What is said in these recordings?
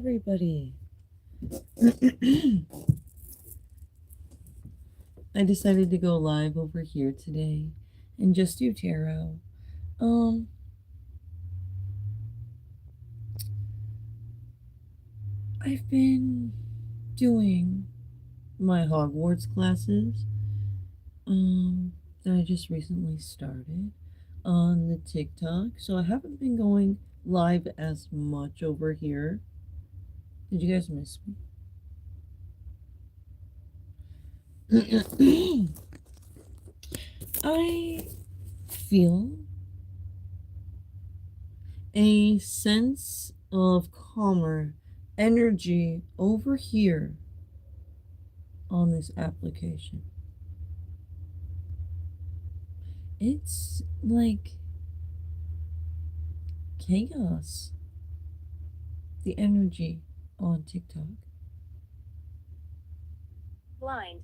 everybody. I decided to go live over here today and just do tarot. I've been doing my Hogwarts classes that I just recently started on the TikTok, so I haven't been going live as much over here. Did you guys miss me? I feel a sense of calmer energy over here on this application. It's like chaos, the energy on TikTok. Blind.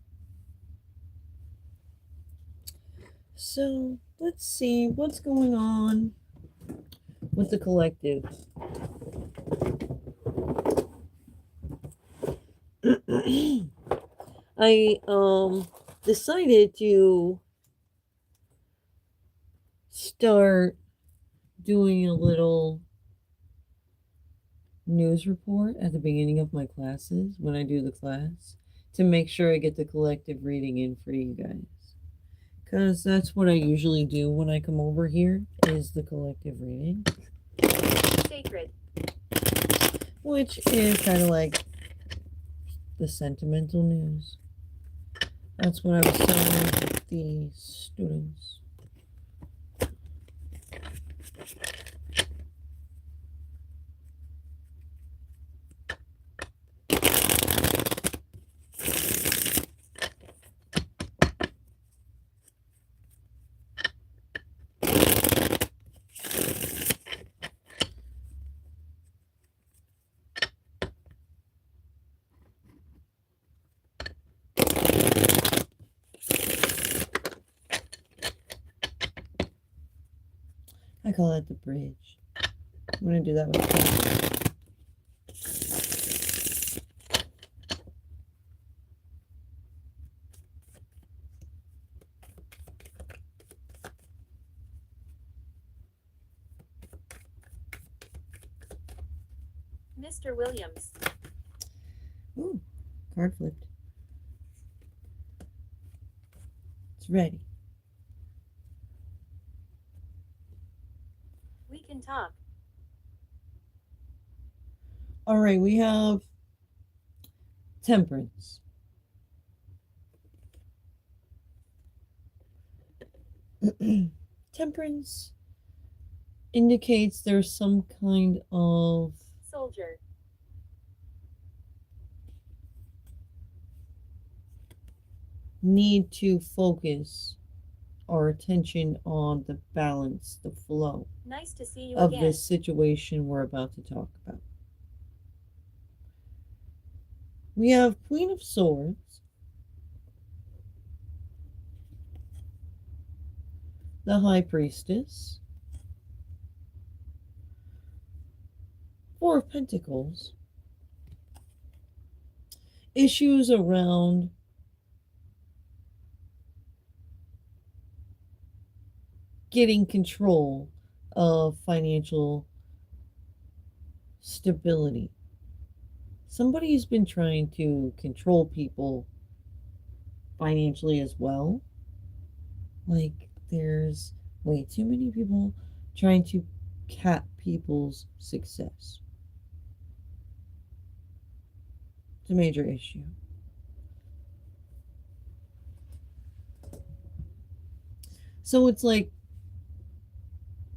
So let's see what's going on with the collective. I decided to start doing a little news report at the beginning of my classes when I do the class to make sure I get the collective reading in for you guys. Because that's what I usually do when I come over here is the collective reading. Sacred. Which is kind of like the sentimental news. That's what I was telling the students. I call it the bridge. I'm going to do that with Mr. Williams. Ooh, card flipped. It's ready. We can talk. All right, we have Temperance. Temperance indicates there's some kind of soldier. Need to focus our attention on the balance, the flow Nice to see you of again. this situation we're about to talk about. We have Queen of Swords, the High Priestess, Four of Pentacles, issues around getting control of financial stability. Somebody's been trying to control people financially as well. Like, there's way too many people trying to cap people's success. It's a major issue. So it's like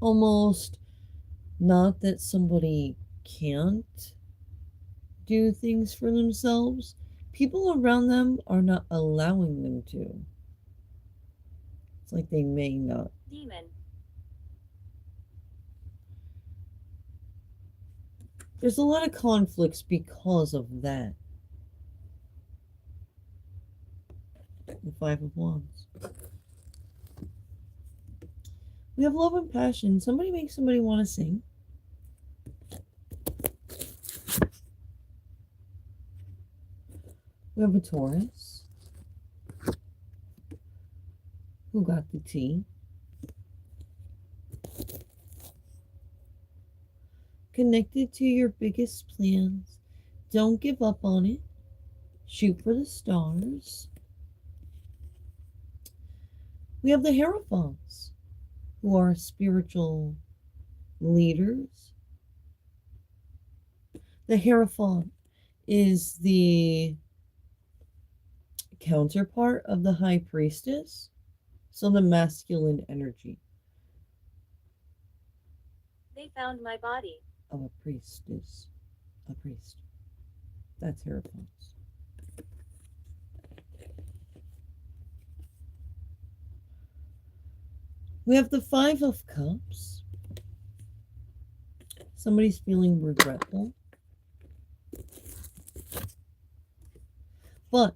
almost not that somebody can't do things for themselves. People around them are not allowing them to. It's like they may not. Demon. There's a lot of conflicts because of that. The Five of Wands. We have love and passion. Somebody makes somebody want to sing. We have a Taurus who got the T. Connected to your biggest plans. Don't give up on it. Shoot for the stars. We have the Hierophants, who are spiritual leaders. The Hierophant is the counterpart of the High Priestess, so the masculine energy They found my body. of a priestess. A priest. That's Hierophants. We have the Five of Cups. Somebody's feeling regretful. But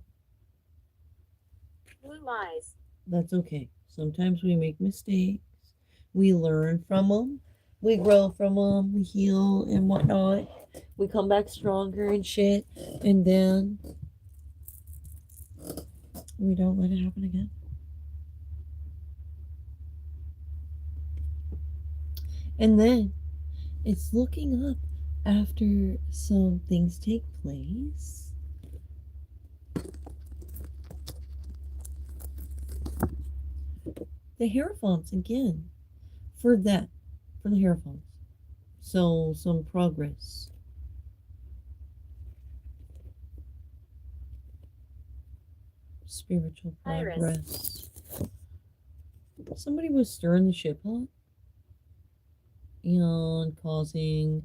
Blue eyes. that's okay. Sometimes we make mistakes. We learn from them. We grow from them. We heal and whatnot. We come back stronger and shit. And then we don't let it happen again. And then it's looking up after some things take place. The Hierophants again. For that. For the Hierophants. So some progress. Spiritual Iris. progress. Somebody was stirring the ship up and causing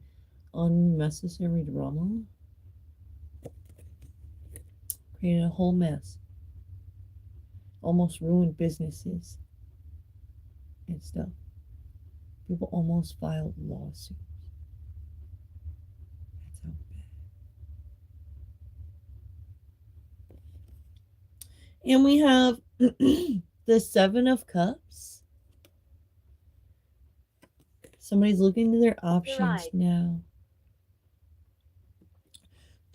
unnecessary drama, creating a whole mess, almost ruined businesses and stuff. People almost filed lawsuits. That's how bad. And we have the Seven of Cups. Somebody's looking to their options right. now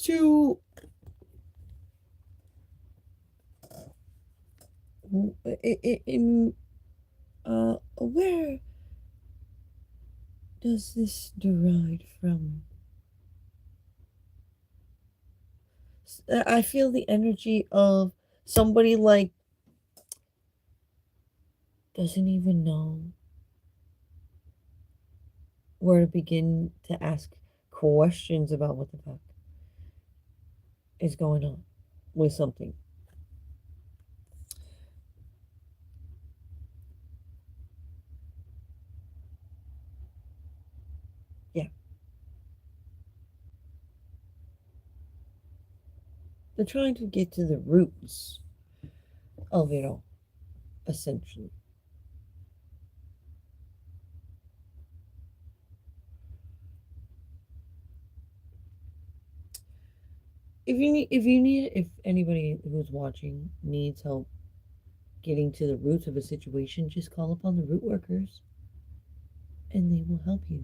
to where does this derive from? I feel the energy of somebody like doesn't even know where to begin to ask questions about what the fuck is going on with something. Yeah. They're trying to get to the roots of it all, essentially. If anybody who's watching needs help getting to the roots of a situation, just call upon the root workers and they will help you.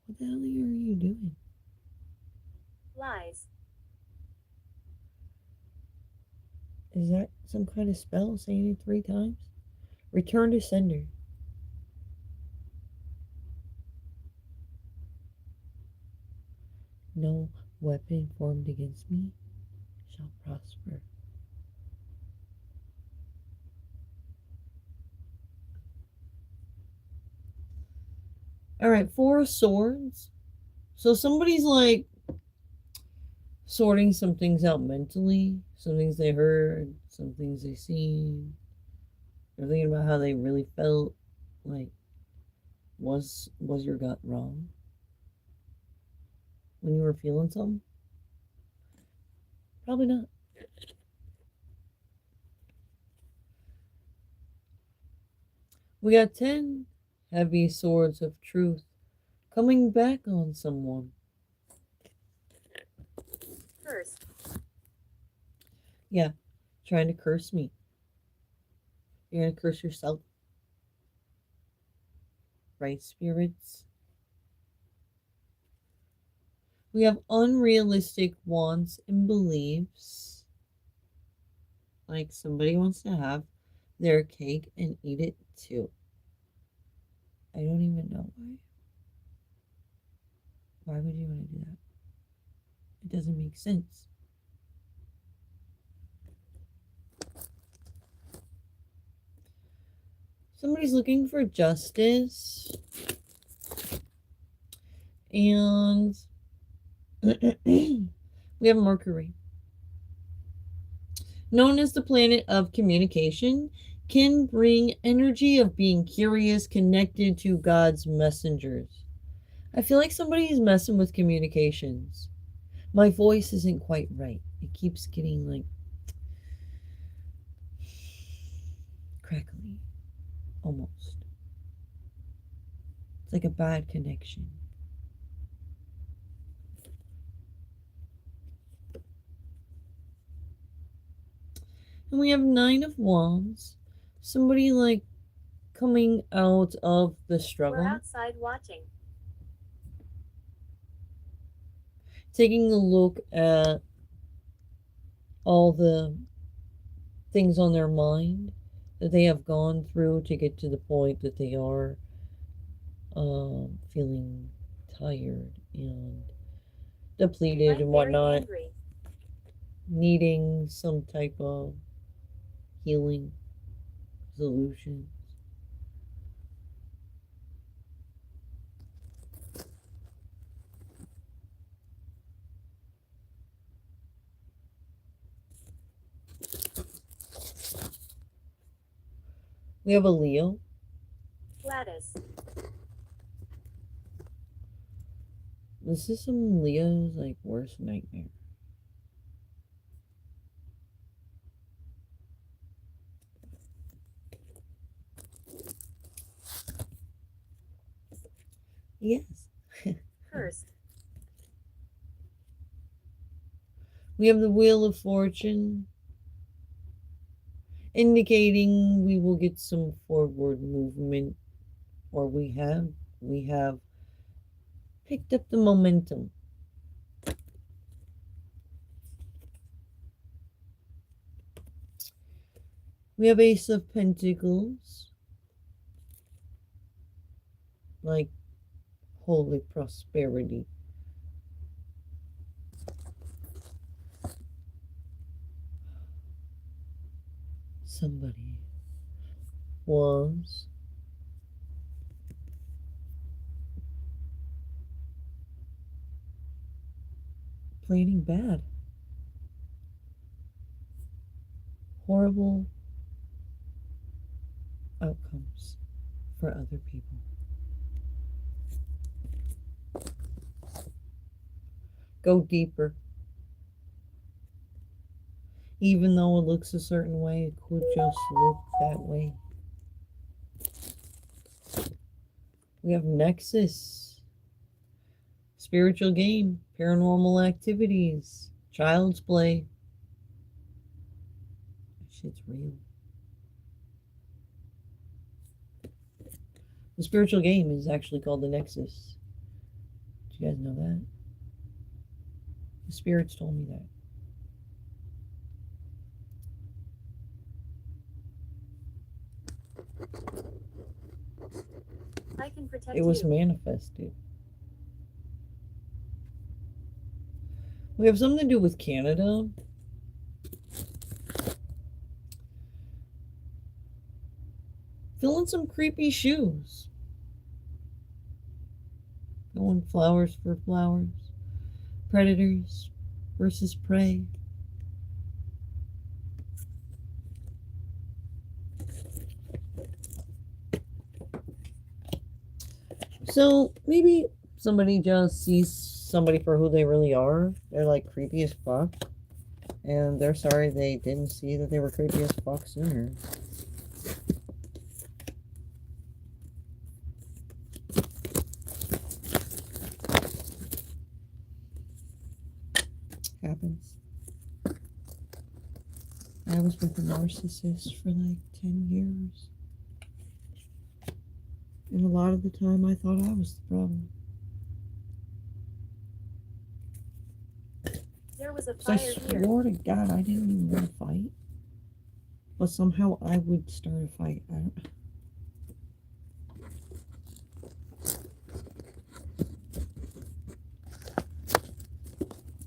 What the hell are you doing? Lies. Is that some kind of spell saying it 3 times? Return to sender. No weapon formed against me shall prosper. Alright, 4 of Swords. So somebody's like sorting some things out mentally, some things they heard, some things they seen. They're thinking about how they really felt. Like, was your gut wrong when you were feeling something? Probably not. We got 10 heavy swords of truth coming back on someone. Cursed. Yeah, trying to curse me. You're going to curse yourself, right, spirits? We have unrealistic wants and beliefs. Like somebody wants to have their cake and eat it too. I don't even know why. Why would you want to do that? It doesn't make sense. Somebody's looking for justice. And we have Mercury. Known as the planet of communication, can bring energy of being curious, connected to God's messengers. I feel like somebody's messing with communications. My voice isn't quite right. It keeps getting like crackly, almost. It's like a bad connection. And we have Nine of Wands. Somebody like coming out of the struggle. We're outside watching. Taking a look at all the things on their mind that they have gone through to get to the point that they are feeling tired and depleted and whatnot, angry. needing some type of healing solutions. We have a Leo. Gladys. This is some Leo's like worst nightmare. Yes. Cursed. We have the Wheel of Fortune, indicating we will get some forward movement, or we have picked up the momentum. We have Ace of Pentacles, like holy prosperity. Somebody was planning bad, horrible outcomes for other people. Go deeper. Even though it looks a certain way, it could just look that way. We have Nexus, spiritual game, paranormal activities, child's play. That shit's real. The spiritual game is actually called the Nexus. Did you guys know that? The spirits told me that. I can protect It was you. manifested. We have something to do with Canada. Filling some creepy shoes. Going flowers for flowers. Predators versus prey. So maybe somebody just sees somebody for who they really are. They're like creepy as fuck. And they're sorry they didn't see that they were creepy as fuck sooner. Happens. I was with a narcissist for like 10 years. And a lot of the time I thought I was the problem. There was a So I fire here. swore to God I didn't even want to fight. But somehow I would start a fight. I don't...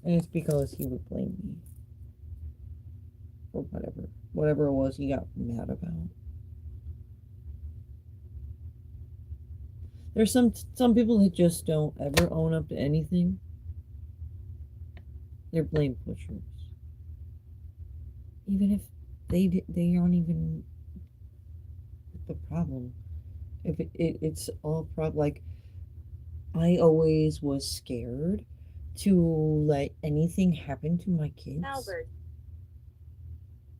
And it's because he would blame me for whatever. Whatever it was he got mad about. There's some people that just don't ever own up to anything. They're blame pushers. Even if they aren't even the problem. If it's all like I always was scared to let anything happen to my kids Albert.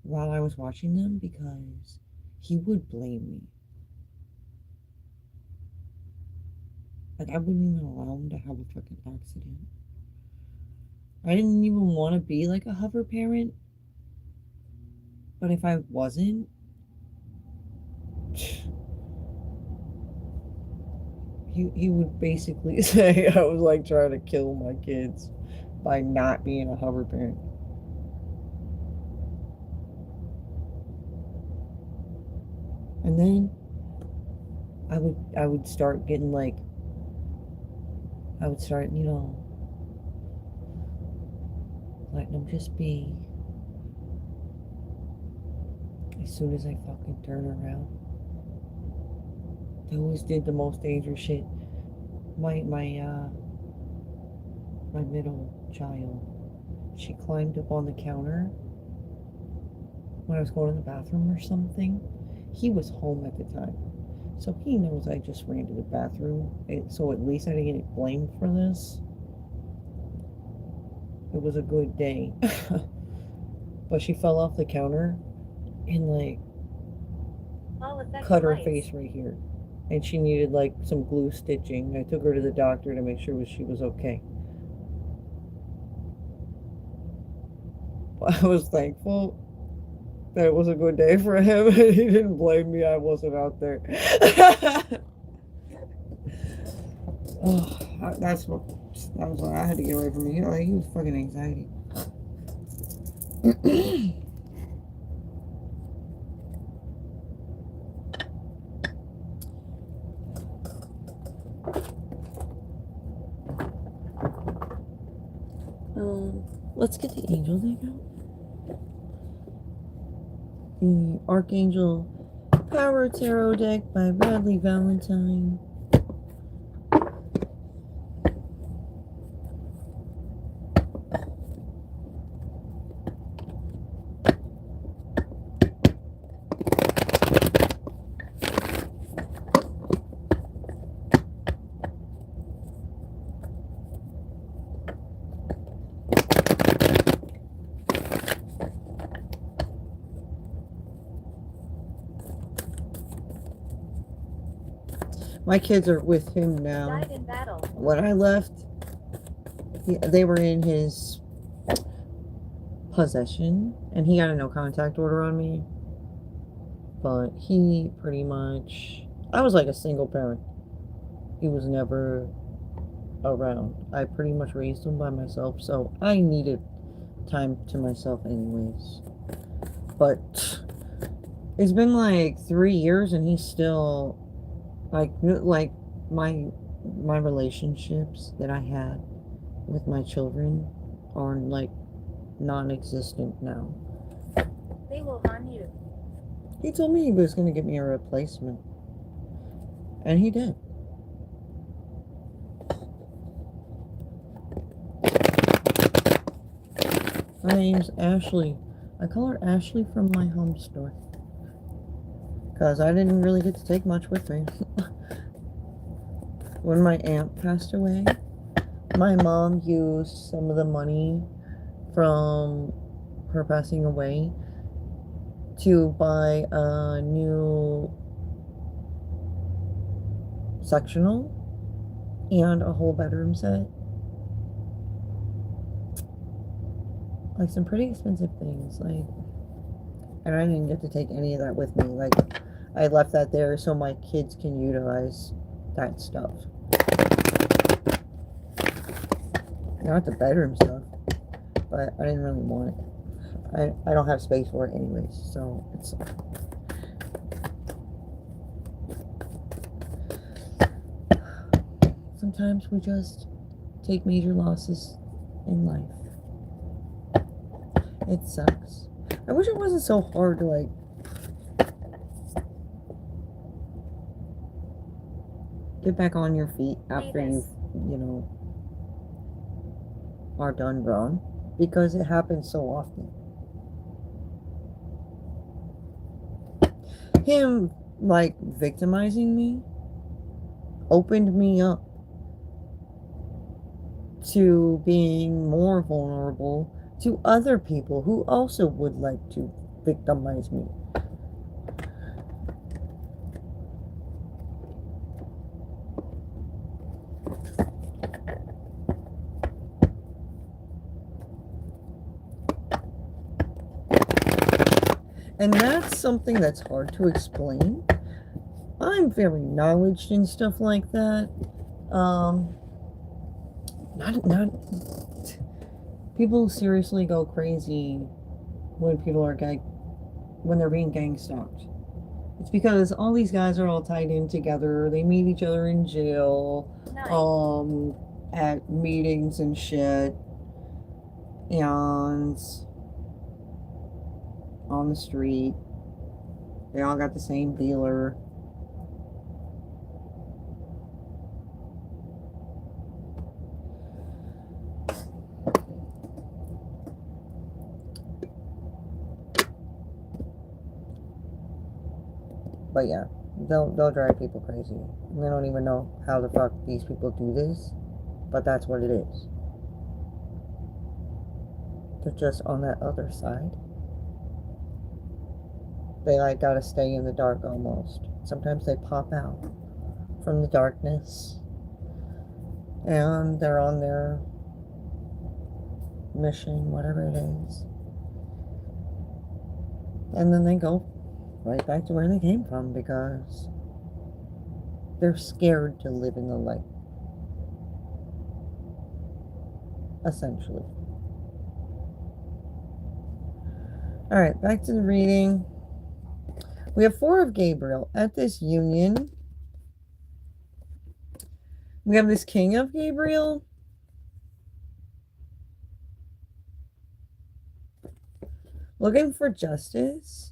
while I was watching them because he would blame me. Like I wouldn't even allow him to have a fucking accident. I didn't even want to be like a hover parent. But if I wasn't, he would basically say I was like trying to kill my kids by not being a hover parent. And then I would start getting like I would start, letting them just be. As soon as I fucking turn around. They always did the most dangerous shit. My middle child, she climbed up on the counter when I was going to the bathroom or something. He was home at the time, so he knows I just ran to the bathroom. So at least I didn't get blamed for this. It was a good day. But she fell off the counter and like cut her face right here. And she needed like some glue stitching. I took her to the doctor to make sure she was okay. But I was thankful that it was a good day for him and he didn't blame me. I wasn't out there. Oh, that was what I had to get away from me. He was fucking anxiety. Let's get the angel deck out. The Archangel Power Tarot deck by Bradley Valentine. My kids are with him now. Died in battle. When I left, they were in his possession, and he got a no contact order on me. But he pretty much, I was like a single parent. He was never around. I pretty much raised him by myself, so I needed time to myself anyways. But it's been like 3 years and he's still like my relationships that I had with my children are like non-existent now. They will harm you. He told me he was going to get me a replacement, and he did. My name's Ashley. I call her Ashley from my home store because I didn't really get to take much with me. When my aunt passed away, my mom used some of the money from her passing away to buy a new sectional and a whole bedroom set. Like some pretty expensive things. Like And I didn't get to take any of that with me. Like, I left that there so my kids can utilize that stuff. Not the bedroom stuff, but I didn't really want it. I don't have space for it anyways, so it's. Sometimes we just take major losses in life. It sucks. I wish it wasn't so hard to, like, get back on your feet after you are done wrong, because it happens so often. Him, like, victimizing me opened me up to being more vulnerable to other people who also would like to victimize me. And that's something that's hard to explain. I'm very knowledgeable in stuff like that. Not people seriously go crazy when people are when they're being gang stalked. It's because all these guys are all tied in together. They meet each other in jail, Nice. at meetings and shit, and on the street. They all got the same dealer. But yeah, they'll drive people crazy. And they don't even know how the fuck these people do this, but that's what it is. They're just on that other side. They, like, gotta stay in the dark almost. Sometimes they pop out from the darkness and they're on their mission, whatever it is. And then they go right back to where they came from because they're scared to live in the light. Essentially. Alright, back to the reading. We have 4 of Gabriel. At this union, we have this King of Gabriel. Looking for justice.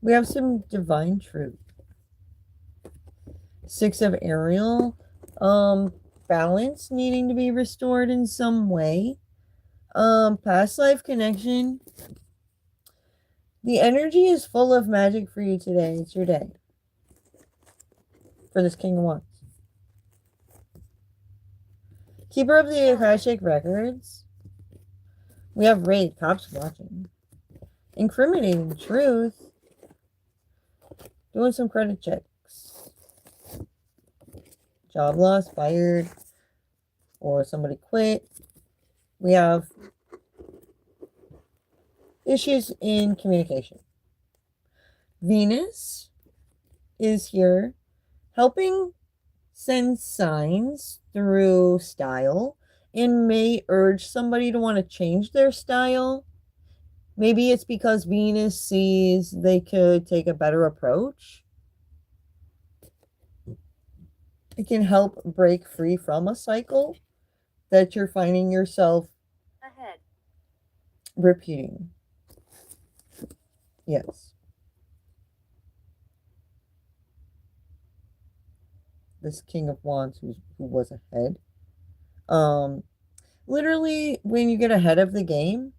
We have some divine truth. 6 of Ariel. Balance needing to be restored in some way. Past life connection. The energy is full of magic for you today. It's your day. For this King of Wands. Keeper of the Akashic Records. We have raid. Cops watching. Incriminating truth. Doing some credit checks. Job loss, fired, or somebody quit. We have issues in communication. Venus is here helping send signs through style and may urge somebody to want to change their style. Maybe it's because Venus sees they could take a better approach. It can help break free from a cycle that you're finding yourself Ahead. repeating. Yes. This King of Wands who was ahead. Literally, when you get ahead of the game,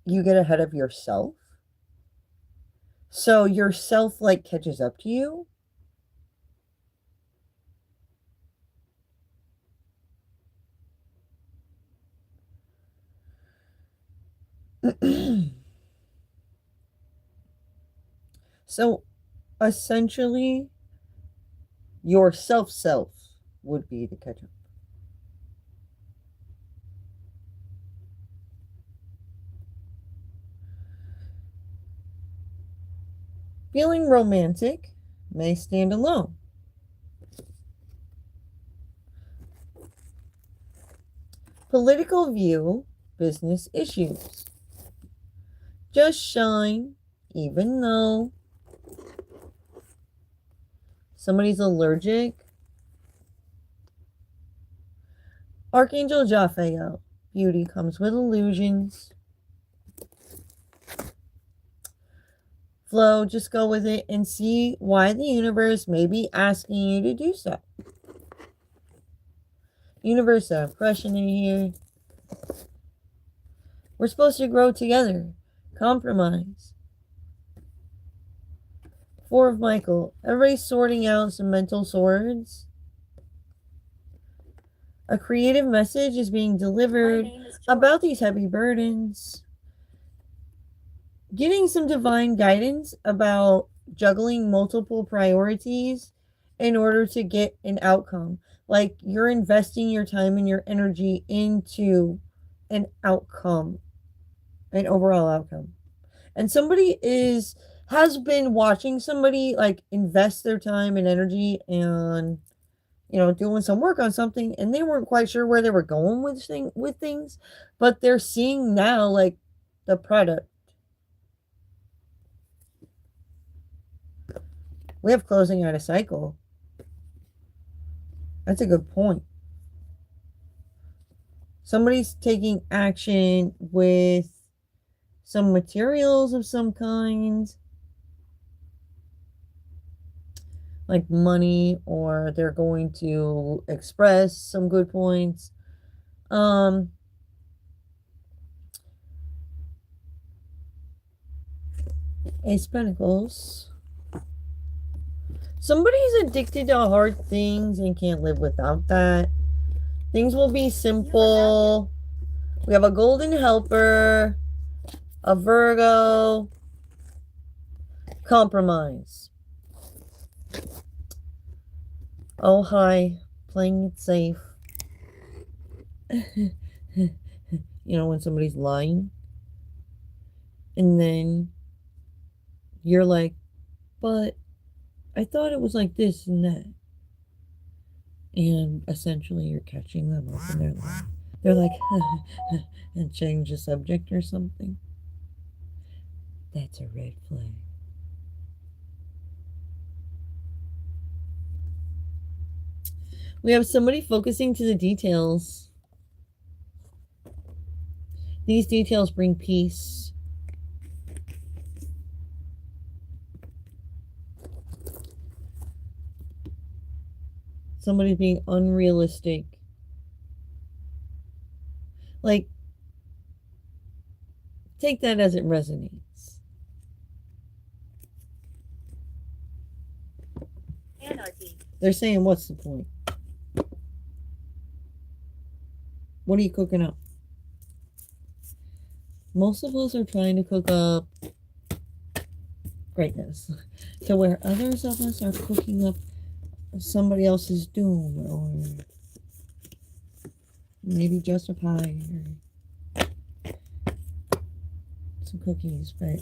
you get ahead of yourself. So yourself, like, catches up to you. So essentially, your self would be the catch up. Feeling romantic may stand alone. Political view, business issues. Just shine, even though somebody's allergic. Archangel Jophael, beauty comes with illusions. Flow, just go with it and see why the universe may be asking you to do so. Universe, I'm crushing it here. We're supposed to grow together. Compromise. Four of Michael. Everybody's sorting out some mental swords. A creative message is being delivered about these heavy burdens. Getting some divine guidance about juggling multiple priorities in order to get an outcome. Like you're investing your time and your energy into an outcome, an overall outcome. And somebody has been watching somebody like invest their time and energy and doing some work on something, and they weren't quite sure where they were going with things, but they're seeing now like the product. We have closing out a cycle. That's a good point. Somebody's taking action with some materials of some kind, like money, or they're going to express some good points. Ace of Pentacles. Somebody's addicted to hard things and can't live without that. Things will be simple. We have a golden helper, a Virgo, compromise. Oh, hi. Playing it safe. When somebody's lying. And then you're like, but I thought it was like this and that. And essentially you're catching them up in their lie. They're like, and change the subject or something. That's a red flag. We have somebody focusing to the details. These details bring peace. Somebody's being unrealistic. Like, take that as it resonates. Anarchy. They're saying, what's the point? What are you cooking up? Most of us are trying to cook up greatness to where others of us are cooking up somebody else's doom, or maybe just a pie or some cookies, but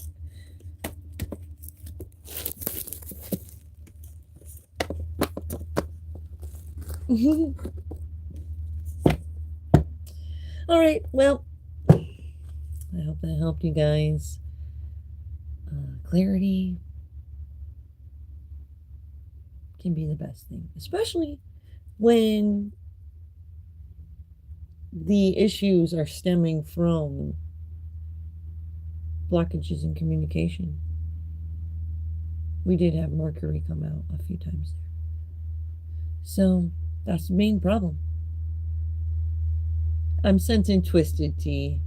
all right, well, I hope that helped you guys. Clarity can be the best thing, especially when the issues are stemming from blockages in communication. We did have Mercury come out a few times there. So that's the main problem. I'm sensing twisted tea.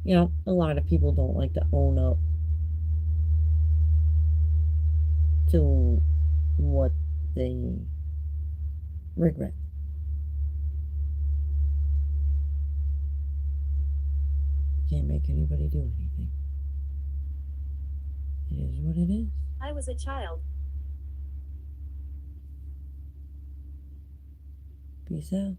A lot of people don't like to own up to what they regret. Can't make anybody do anything. It is what it is. I was a child. Peace out.